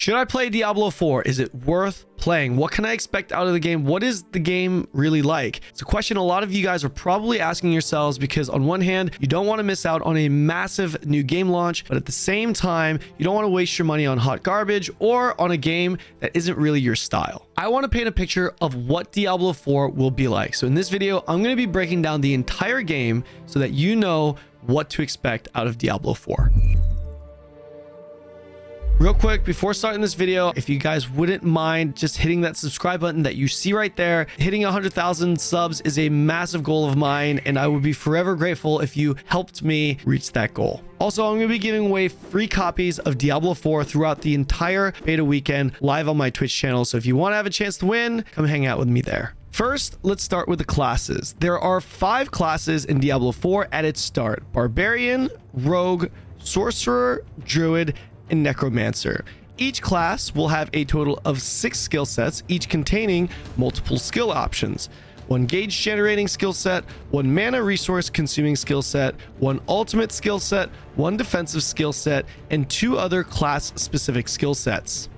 Should I play Diablo 4? Is it worth playing? What can I expect out of the game? What is the game really like? It's a question a lot of you guys are probably asking yourselves, because on one hand, you don't want to miss out on a massive new game launch, but at the same time, you don't want to waste your money on hot garbage or on a game that isn't really your style. I want to paint a picture of what Diablo 4 will be like. So in this video, I'm going to be breaking down the entire game so that you know what to expect out of Diablo 4. Real quick, before starting this video, if you guys wouldn't mind just hitting that subscribe button that you see right there. Hitting 100,000 subs is a massive goal of mine, and I would be forever grateful if you helped me reach that goal. Also, I'm going to be giving away free copies of Diablo 4 throughout the entire beta weekend live on my Twitch channel. So if you want to have a chance to win, come hang out with me there. First, let's start with the classes. There are 5 classes in Diablo 4 at its start: Barbarian, Rogue, Sorcerer, Druid, and Necromancer. Each class will have a total of 6 skill sets, each containing multiple skill options: 1 gauge generating skill set, 1 mana resource consuming skill set, 1 ultimate skill set, 1 defensive skill set, and 2 other class specific skill sets.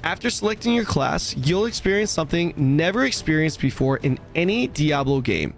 After selecting your class, you'll experience something never experienced before in any Diablo game: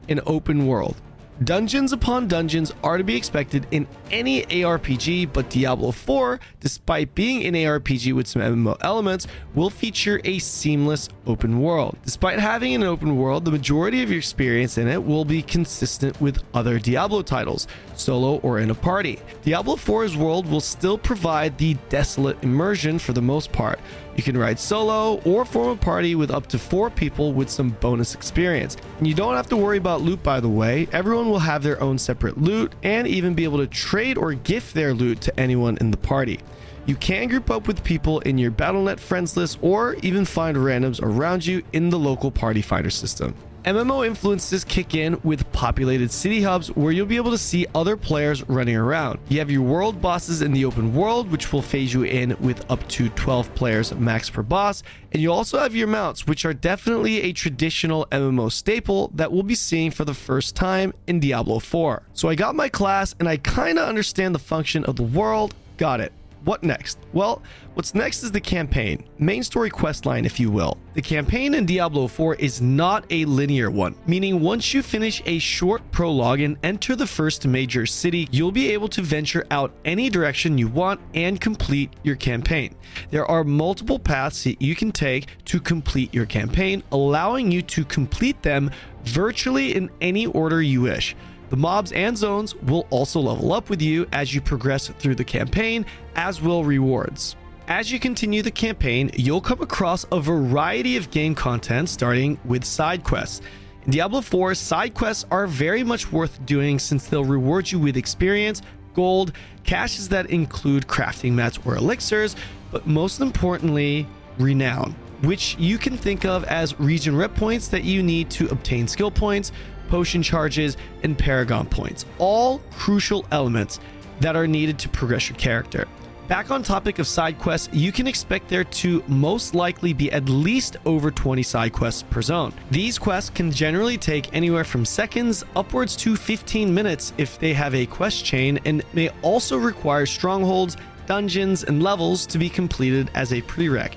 an open world. Dungeons upon dungeons are to be expected in any ARPG, but Diablo 4, despite being an ARPG with some MMO elements, will feature a seamless open world. Despite having an open world, the majority of your experience in it will be consistent with other Diablo titles, solo or in a party. Diablo 4's world will still provide the desolate immersion for the most part. You can ride solo or form a party with up to 4 people with some bonus experience. And you don't have to worry about loot, by the way. Everyone will have their own separate loot and even be able to trade or gift their loot to anyone in the party. You can group up with people in your Battle.net friends list or even find randoms around you in the local party finder system. MMO influences kick in with populated city hubs where you'll be able to see other players running around. You have your world bosses in the open world, which will phase you in with up to 12 players max per boss. And you also have your mounts, which are definitely a traditional MMO staple that we'll be seeing for the first time in Diablo 4. So I got my class and I kind of understand the function of the world. Got it. What next? Well, what's next is the campaign, main story quest line, if you will. The campaign in Diablo 4 is not a linear one, meaning once you finish a short prologue and enter the first major city, you'll be able to venture out any direction you want and complete your campaign. There are multiple paths that you can take to complete your campaign, allowing you to complete them virtually in any order you wish. The mobs and zones will also level up with you as you progress through the campaign, as will rewards. As you continue the campaign, you'll come across a variety of game content, starting with side quests. In Diablo 4, side quests are very much worth doing since they'll reward you with experience, gold, caches that include crafting mats or elixirs, but most importantly, renown, which you can think of as region rep points that you need to obtain skill points, potion charges, and paragon points, all crucial elements that are needed to progress your character. Back on topic of side quests, you can expect there to most likely be at least over 20 side quests per zone. These quests can generally take anywhere from seconds upwards to 15 minutes if they have a quest chain, and may also require strongholds, dungeons, and levels to be completed as a prereq.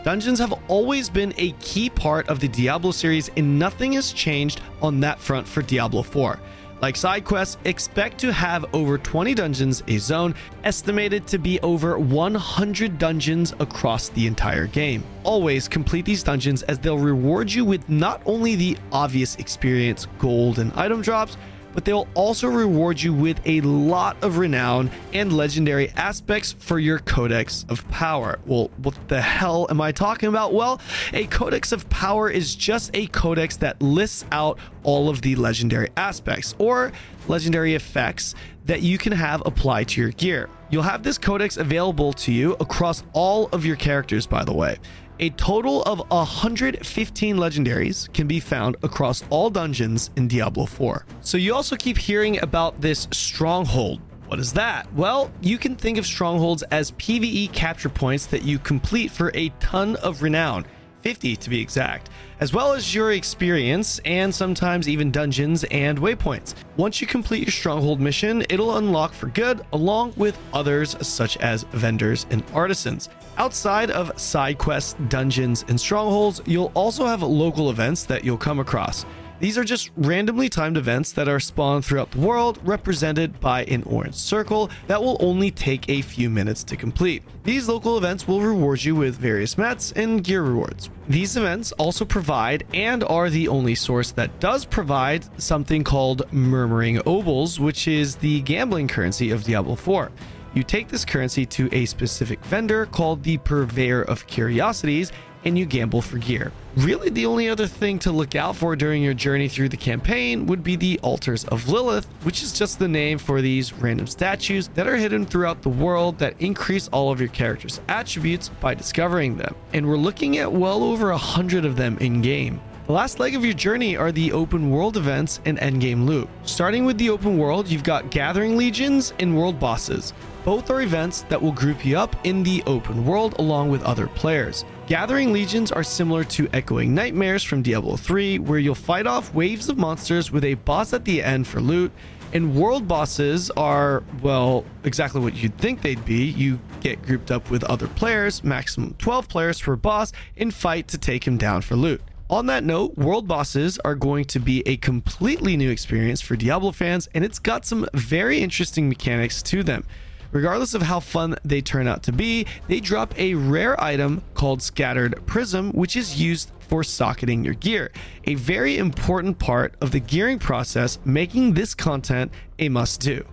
Dungeons have always been a key part of the Diablo series, and nothing has changed on that front for Diablo 4. Like side quests, expect to have over 20 dungeons a zone, estimated to be over 100 dungeons across the entire game. Always complete these dungeons, as they'll reward you with not only the obvious experience, gold, and item drops, but they'll also reward you with a lot of renown and legendary aspects for your Codex of Power. Well, what the hell am I talking about? Well, a Codex of Power is just a codex that lists out all of the legendary aspects or legendary effects that you can have applied to your gear. You'll have this codex available to you across all of your characters, by the way. A total of 115 legendaries can be found across all dungeons in Diablo 4. So you also keep hearing about this stronghold. What is that? Well, you can think of strongholds as PvE capture points that you complete for a ton of renown, 50 to be exact, as well as your experience and sometimes even dungeons and waypoints. Once you complete your stronghold mission, it'll unlock for good, along with others such as vendors and artisans. Outside of side quests, dungeons, and strongholds, you'll also have local events that you'll come across. These are just randomly timed events that are spawned throughout the world, represented by an orange circle that will only take a few minutes to complete. These local events will reward you with various mats and gear rewards. These events also provide, and are the only source that does provide, something called Murmuring Obols, which is the gambling currency of Diablo 4. You take this currency to a specific vendor called the Purveyor of Curiosities, and you gamble for gear. Really, the only other thing to look out for during your journey through the campaign would be the Altars of Lilith, which is just the name for these random statues that are hidden throughout the world that increase all of your character's attributes by discovering them. And we're looking at well over 100 of them in game. The last leg of your journey are the open world events and endgame loot. Starting with the open world, you've got Gathering Legions and World Bosses. Both are events that will group you up in the open world along with other players. Gathering Legions are similar to Echoing Nightmares from Diablo 3, where you'll fight off waves of monsters with a boss at the end for loot. And World Bosses are, well, exactly what you'd think they'd be. You get grouped up with other players, maximum 12 players per boss, and fight to take him down for loot. On that note, World Bosses are going to be a completely new experience for Diablo fans, and it's got some very interesting mechanics to them. Regardless of how fun they turn out to be, they drop a rare item called Scattered Prism, which is used for socketing your gear, a very important part of the gearing process, making this content a must-do.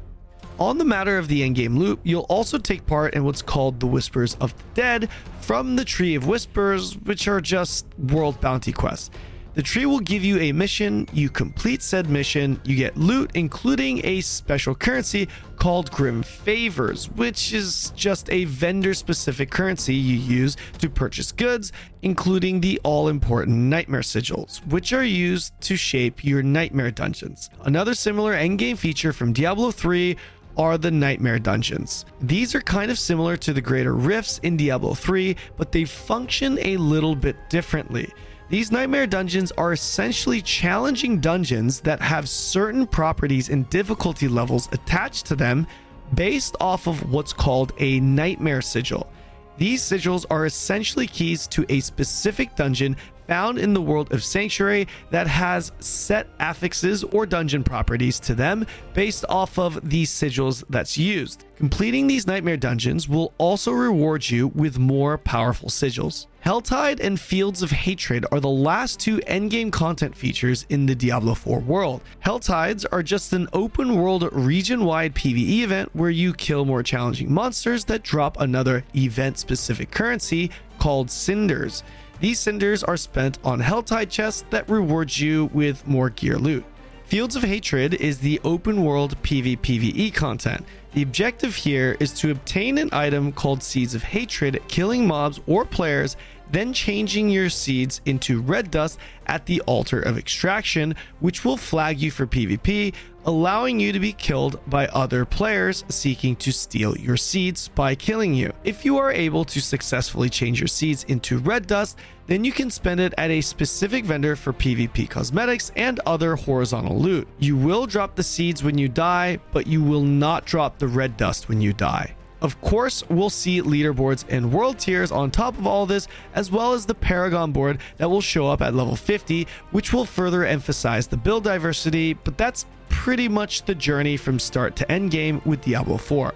On the matter of the endgame loot, you'll also take part in what's called the Whispers of the Dead from the Tree of Whispers, which are just world bounty quests. The tree will give you a mission, you complete said mission, you get loot, including a special currency called Grim Favors, which is just a vendor-specific currency you use to purchase goods, including the all-important Nightmare Sigils, which are used to shape your Nightmare Dungeons. Another similar endgame feature from Diablo 3 are the Nightmare Dungeons. These are kind of similar to the Greater Rifts in Diablo 3, but they function a little bit differently. These Nightmare Dungeons are essentially challenging dungeons that have certain properties and difficulty levels attached to them based off of what's called a Nightmare Sigil. These sigils are essentially keys to a specific dungeon found in the world of Sanctuary that has set affixes or dungeon properties to them based off of these sigils that's used. Completing these Nightmare Dungeons will also reward you with more powerful sigils. Helltide and Fields of Hatred are the last two endgame content features in the Diablo 4 world. Helltides are just an open world region-wide PvE event where you kill more challenging monsters that drop another event-specific currency called Cinders. These cinders are spent on Helltide chests that reward you with more gear loot. Fields of Hatred is the open world PvPvE content. The objective here is to obtain an item called Seeds of Hatred, killing mobs or players, then changing your seeds into red dust at the Altar of Extraction, which will flag you for PvP, allowing you to be killed by other players seeking to steal your seeds by killing you. If you are able to successfully change your seeds into red dust, then you can spend it at a specific vendor for PvP cosmetics and other horizontal loot. You will drop the seeds when you die, but you will not drop the red dust when you die. Of course, we'll see leaderboards and world tiers on top of all this, as well as the Paragon board that will show up at level 50, which will further emphasize the build diversity, but that's pretty much the journey from start to end game with Diablo 4.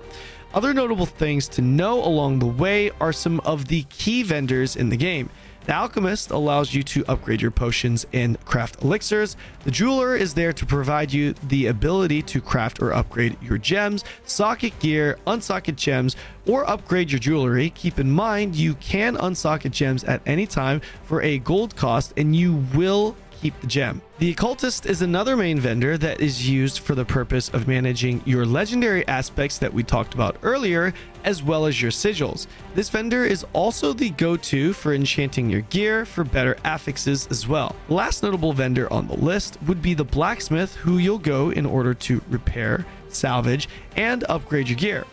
Other notable things to know along the way are some of the key vendors in the game. The Alchemist allows you to upgrade your potions and craft elixirs. The Jeweler is there to provide you the ability to craft or upgrade your gems, socket gear, unsocket gems, or upgrade your jewelry. Keep in mind, you can unsocket gems at any time for a gold cost, and you will keep the gem. The Occultist is another main vendor that is used for the purpose of managing your legendary aspects that we talked about earlier, as well as your sigils. This vendor is also the go-to for enchanting your gear for better affixes as well. The last notable vendor on the list would be the Blacksmith, who you'll go in order to repair, salvage, and upgrade your gear.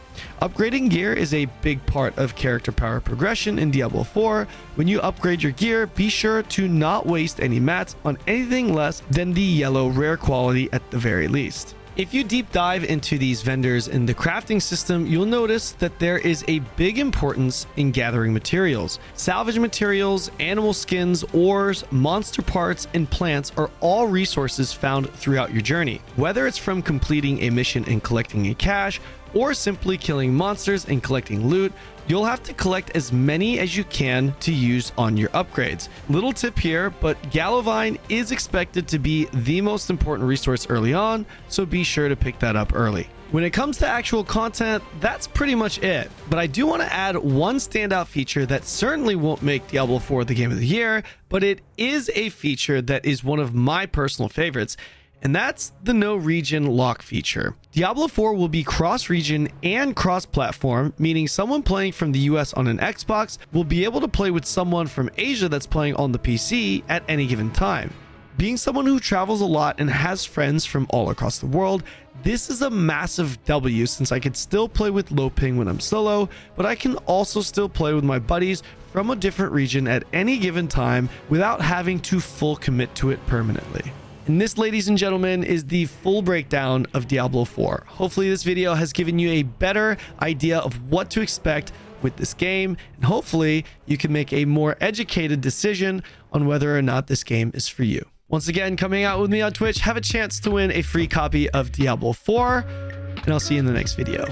Upgrading gear is a big part of character power progression in Diablo 4. When you upgrade your gear, be sure to not waste any mats on anything less than the yellow rare quality at the very least. If you deep dive into these vendors in the crafting system, you'll notice that there is a big importance in gathering materials. Salvage materials, animal skins, ores, monster parts, and plants are all resources found throughout your journey. Whether it's from completing a mission and collecting a cache, or simply killing monsters and collecting loot, you'll have to collect as many as you can to use on your upgrades. Little tip here, but Gallovine is expected to be the most important resource early on, so be sure to pick that up early. When it comes to actual content, that's pretty much it. But I do want to add one standout feature that certainly won't make Diablo 4 the game of the year, but it is a feature that is one of my personal favorites, and that's the no region lock feature. Diablo 4 will be cross-region and cross-platform, meaning someone playing from the US on an Xbox will be able to play with someone from Asia that's playing on the PC at any given time. Being someone who travels a lot and has friends from all across the world, this is a massive W since I could still play with low ping when I'm solo, but I can also still play with my buddies from a different region at any given time without having to full commit to it permanently. And this, ladies and gentlemen, is the full breakdown of Diablo 4. Hopefully this video has given you a better idea of what to expect with this game, and hopefully you can make a more educated decision on whether or not this game is for you. Once again, coming out with me on Twitch, have a chance to win a free copy of Diablo 4, and I'll see you in the next video.